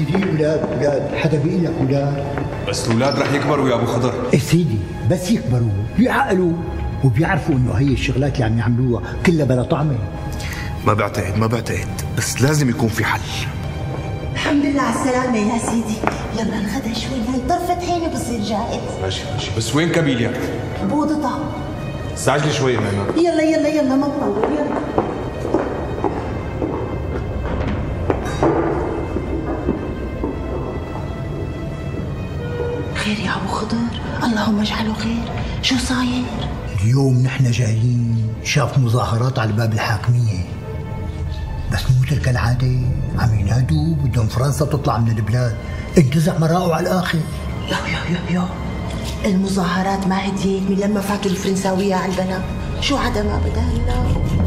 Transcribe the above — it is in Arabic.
سيدي اولاد حدا بيقول لك اولاد؟ بس الاولاد رح يكبروا يا ابو خضر. إيه سيدي، بس يكبروا بيعقلوا وبيعرفوا انه هي الشغلات اللي عم يعملوها كلها بلا طعمه. ما بعتقد، بس لازم يكون في حل. الحمد لله على السلامة يا سيدي. يلا الغدا شوي، هاي طرفة عيني بصير جاهز. ماشي بس وين كابيليا؟ بوضتها. استعجلي شوي ماما. يلا ما نطول، يلا. خير يا ابو خضر؟ اللهم اجعله خير. شو صاير؟ اليوم نحن جايين شاف مظاهرات على باب الحاكمية، بس مو تلك العادة، عم ينادوا بدهم فرنسا تطلع من البلاد. انتزع مراءه على الآخر. يا المظاهرات ما هديك من لما فاتوا الفرنساوية على البنات. شو عدا ما بدها لنا.